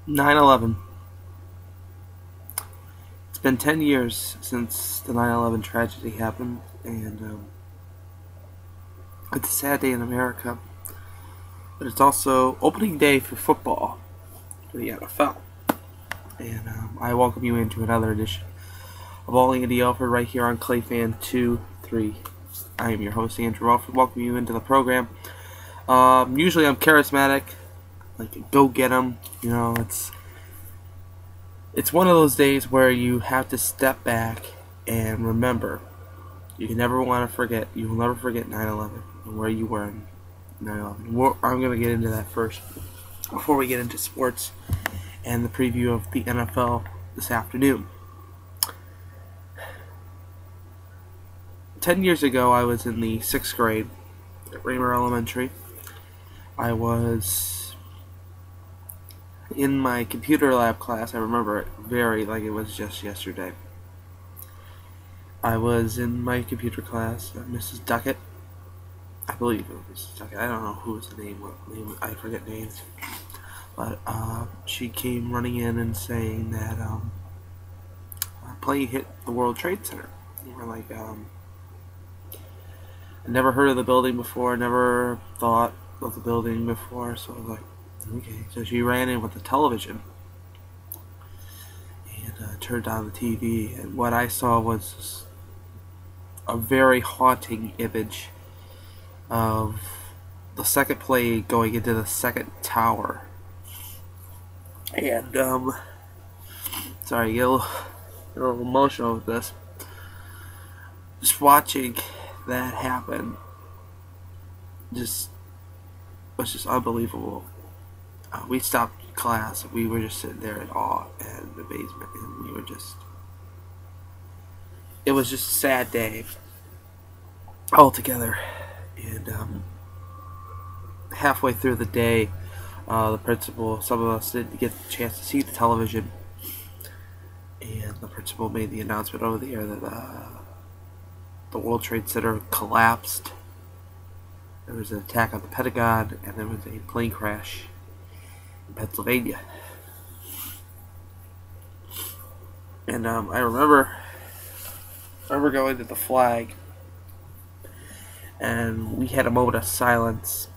9/11. It's been 10 years since the 9/11 tragedy happened, and it's a sad day in America. But it's also opening day for football for the NFL. And I welcome you into another edition of All Andy Alfred right here on Clayfan 2-3. I am your host, Andrew Alfred. Welcome you into the program. Usually I'm charismatic, like go get 'em. You know, it's one of those days where you have to step back and remember. You can never want to forget. You will never forget 9/11 and where you were in 9/11. I'm going to get into that first before we get into sports and the preview of the NFL this afternoon. 10 years ago, I was in the 6th grade at Raymer Elementary. I was in my computer lab class. I remember it very like it was just yesterday. I was in my computer class. Mrs. Duckett, I believe it was Mrs. Duckett. I don't know who was the name. I forget names. But she came running in and saying that a plane hit the World Trade Center. And we're like, I never heard of the building before. Never thought of the building before. So I was like, okay. So she ran in with the television and turned on the TV. And what I saw was a very haunting image of the second plane going into the second tower. And, sorry, get a little emotional with this. Just watching that happen was just unbelievable. We stopped class. We were just sitting there in awe and amazement, and we were just... It was just a sad day altogether. And halfway through the day, the principal, some of us didn't get the chance to see the television, and the principal made the announcement over the air that the World Trade Center collapsed. There was an attack on the Pentagon, and there was a plane crash in Pennsylvania. And I remember going to the flag, and we had a moment of silence,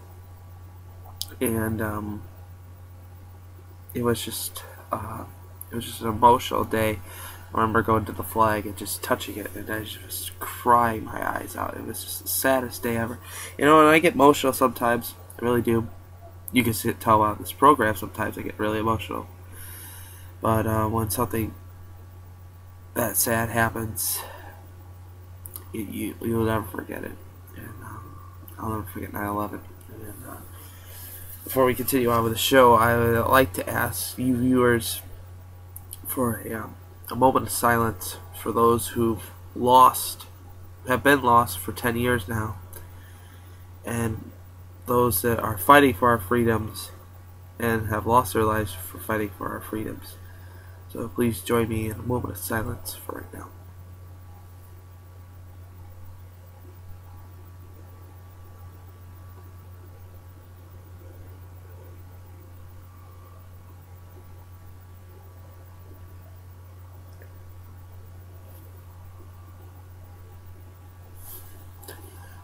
and it was just an emotional day. I remember going to the flag and just touching it, and I was just crying my eyes out. It was just the saddest day ever. You know, and I get emotional sometimes. I really do. You can tell about this program. Sometimes I get really emotional. But when something that sad happens, you'll never forget it. And I'll never forget 9/11. And before we continue on with the show, I would like to ask you viewers for a moment of silence for those have been lost for 10 years now, and those that are fighting for our freedoms and have lost their lives for fighting for our freedoms. So please join me in a moment of silence for right now.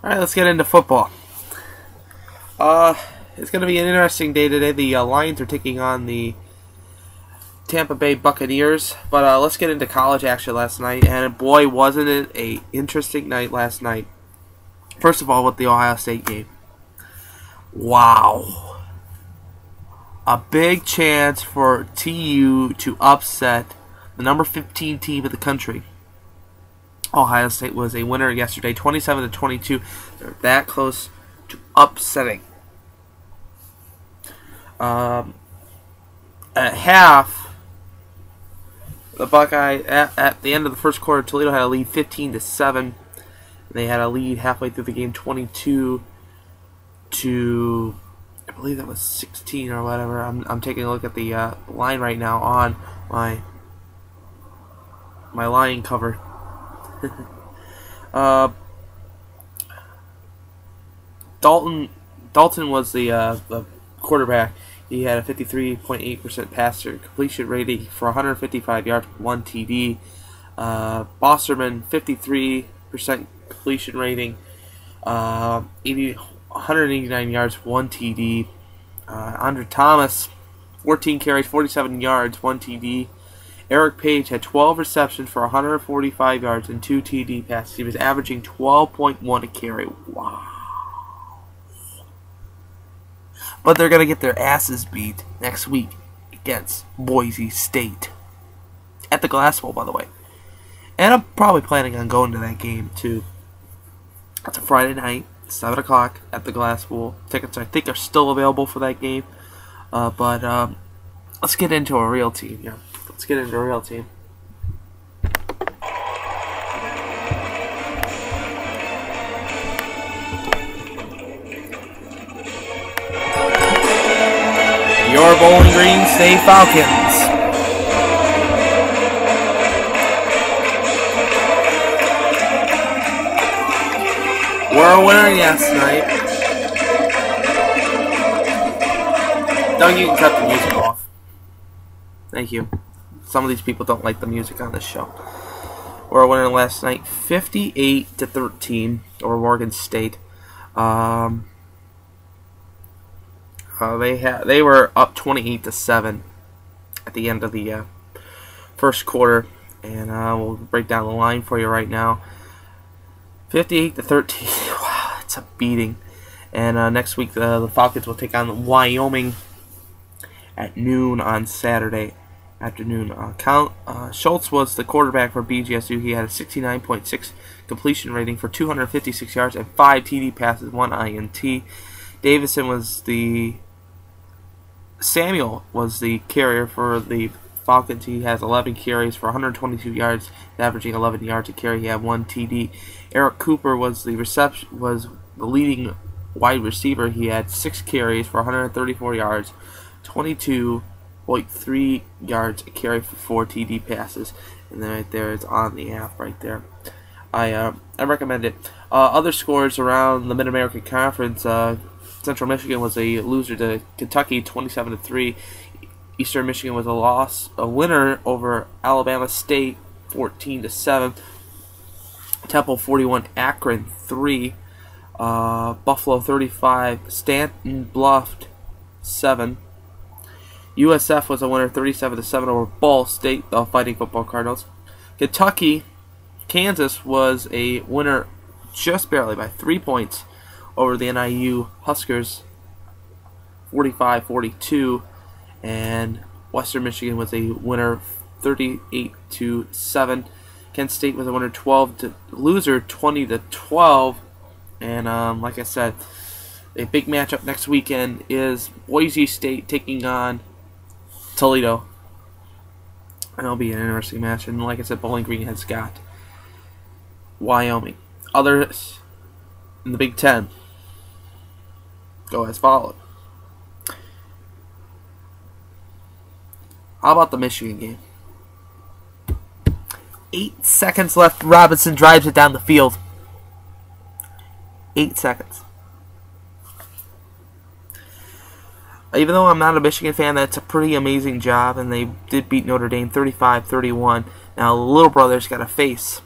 Alright, let's get into football. It's going to be an interesting day today. The Lions are taking on the Tampa Bay Buccaneers. But let's get into college action last night. And boy, wasn't it an interesting night last night. First of all, with the Ohio State game. Wow. A big chance for TU to upset the number 15 team in the country. Ohio State was a winner yesterday, 27-22. They're that close to upsetting. At half, the Buckeye at the end of the first quarter, Toledo had a lead 15-7. They had a lead halfway through the game, 22 to, I believe that was 16 or whatever. I'm taking a look at the line right now on my line cover. Dalton was the quarterback. He had a 53.8% passer completion rating for 155 yards, 1 TD. Bosserman, 53% completion rating, 189 yards, 1 TD. Andre Thomas, 14 carries, 47 yards, 1 TD. Eric Page had 12 receptions for 145 yards and 2 TD passes. He was averaging 12.1 a carry. Wow. But they're going to get their asses beat next week against Boise State. At the Glass Bowl, by the way. And I'm probably planning on going to that game, too. It's a Friday night, 7 o'clock at the Glass Bowl. Tickets, I think, are still available for that game. But let's get into a real team. Yeah, let's get into a real team. Your Bowling Green State Falcons. We're a winner last night. Doug, you can cut the music off. Thank you. Some of these people don't like the music on this show. We're a winner last night, 58-13 over Morgan State. They were up 28-7 at the end of the first quarter, and we'll break down the line for you right now. 58-13. Wow, it's a beating. And next week the Falcons will take on Wyoming at noon on Saturday afternoon. Schultz was the quarterback for BGSU. He had a 69.6 completion rating for 256 yards and 5 TD passes, 1 INT. Samuel was the carrier for the Falcons. He has 11 carries for 122 yards, averaging 11 yards a carry. He had 1 TD. Eric Cooper was the leading wide receiver. He had 6 carries for 134 yards, 22.3 yards a carry for 4 TD passes. And then right there, it's on the app right there. I recommend it. Other scores around the Mid-American Conference. Central Michigan was a loser to Kentucky, 27-3. Eastern Michigan was a winner over Alabama State, 14-7. Temple 41, Akron 3. Buffalo 35, Stanton bluffed 7. USF was a winner, 37-7 over Ball State, the Fighting Football Cardinals. Kansas was a winner just barely by 3 points over the NIU Huskers, 45-42, and Western Michigan was a winner, 38-7. Kent State was a winner, loser, 20-12, and like I said, a big matchup next weekend is Boise State taking on Toledo, and it'll be an interesting match. And like I said, Bowling Green has got Wyoming. Others in the Big Ten go as followed. How about the Michigan game? 8 seconds left. Robinson drives it down the field. 8 seconds. Even though I'm not a Michigan fan, that's a pretty amazing job, and they did beat Notre Dame 35-31. Now, the Little Brothers got to face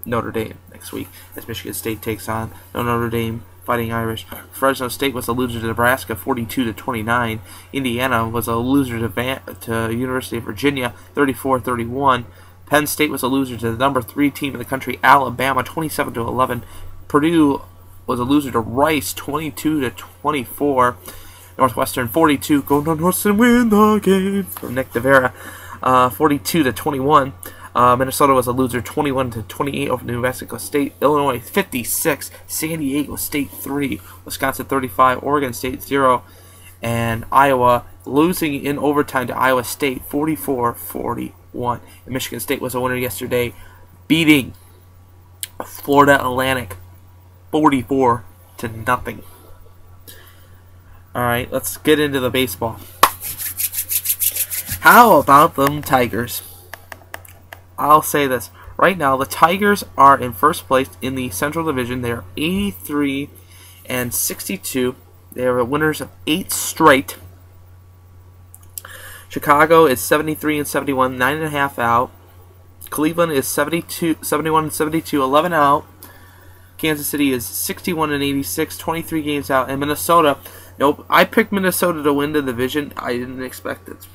Notre Dame next week as Michigan State takes on Notre Dame Fighting Irish. Fresno State was a loser to Nebraska, 42-29. Indiana was a loser to University of Virginia, 34-31. Penn State was a loser to the number 3 team in the country, Alabama, 27-11. Purdue was a loser to Rice, 22-24. Northwestern 42. Go Northwestern, win the game from Nick DeVera, 42-21. Minnesota was a loser, 21-28 over New Mexico State. Illinois 56, San Diego State 3, Wisconsin 35, Oregon State 0, and Iowa losing in overtime to Iowa State 44-41. And Michigan State was a winner yesterday, beating Florida Atlantic 44-0. All right, let's get into the baseball. How about them Tigers? I'll say this. Right now, the Tigers are in first place in the Central Division. They're 83-62. They are the winners of 8 straight. Chicago is 73 and 71, 9.5 out. Cleveland is 71 and 72, 11 out. Kansas City is 61 and 86, 23 games out. And Minnesota, nope, I picked Minnesota to win the division. I didn't expect it.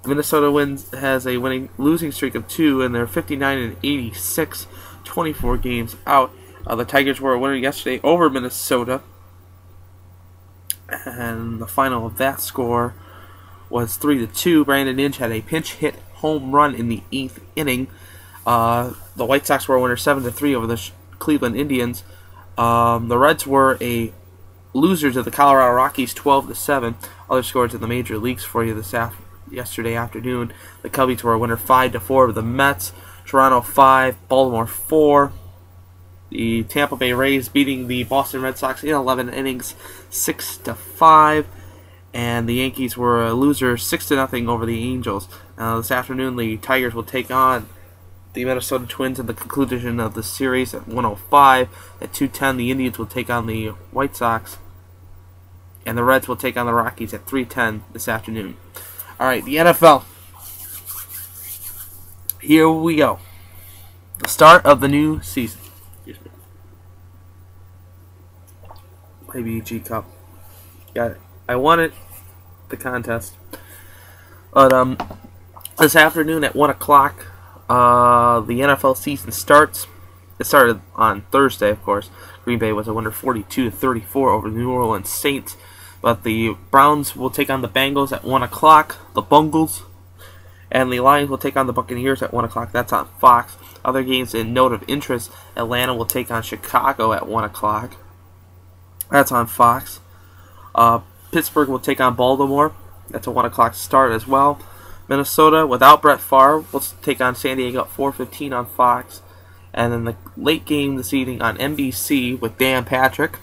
Minnesota has a losing streak of 2, and they're 59 and 86, 24 games out. The Tigers were a winner yesterday over Minnesota, and the final of that score was 3-2. Brandon Inge had a pinch hit home run in the 8th inning. The White Sox were a winner 7-3 over the Cleveland Indians. The Reds were a loser to the Colorado Rockies 12-7. Other scores in the major leagues for you yesterday afternoon. The Cubbies were a winner 5-4 over the Mets. Toronto 5, Baltimore 4. The Tampa Bay Rays beating the Boston Red Sox in 11 innings 6-5. And the Yankees were a loser 6-0 over the Angels. This afternoon, the Tigers will take on the Minnesota Twins in the conclusion of the series at 1:05. At 2:10, the Indians will take on the White Sox, and the Reds will take on the Rockies at 3:10 this afternoon. All right, the NFL. Here we go. The start of the new season. Excuse me. My BG Cup. Got it. I won it. The contest. But this afternoon at 1 o'clock, the NFL season starts. It started on Thursday, of course. Green Bay was a winner 42-34 over the New Orleans Saints. But the Browns will take on the Bengals at 1 o'clock. The Bungles. And the Lions will take on the Buccaneers at 1 o'clock. That's on Fox. Other games in note of interest, Atlanta will take on Chicago at 1 o'clock. That's on Fox. Pittsburgh will take on Baltimore. That's a 1 o'clock start as well. Minnesota, without Brett Favre, will take on San Diego at 4:15 on Fox. And then the late game this evening on NBC with Dan Patrick.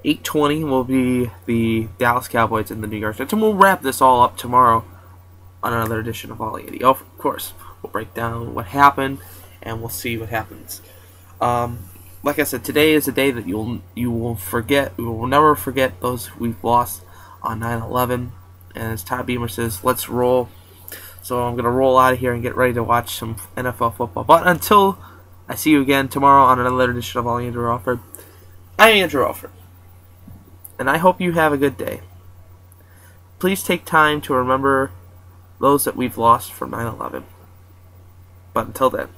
8:20 will be the Dallas Cowboys and the New York Jets. And we'll wrap this all up tomorrow on another edition of All Andy. Of course, we'll break down what happened, and we'll see what happens. Like I said, today is a day that you will forget. We will never forget those we've lost on 9/11. And as Todd Beamer says, let's roll. So I'm going to roll out of here and get ready to watch some NFL football. But until I see you again tomorrow on another edition of All Andrew Alfred, I'm Andrew Alfred, and I hope you have a good day. Please take time to remember those that we've lost from 9/11. But until then,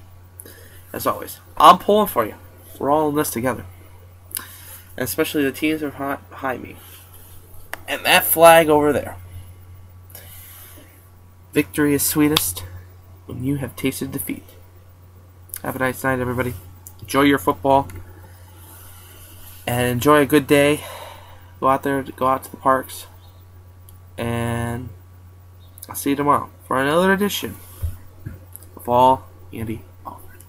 as always, I'm pulling for you. We're all in this together. And especially the teams that are behind me. And that flag over there. Victory is sweetest when you have tasted defeat. Have a nice night, everybody. Enjoy your football. And enjoy a good day. Go out there, go out to the parks. And I'll see you tomorrow for another edition of All Andy Alfred.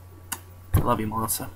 I love you, Melissa.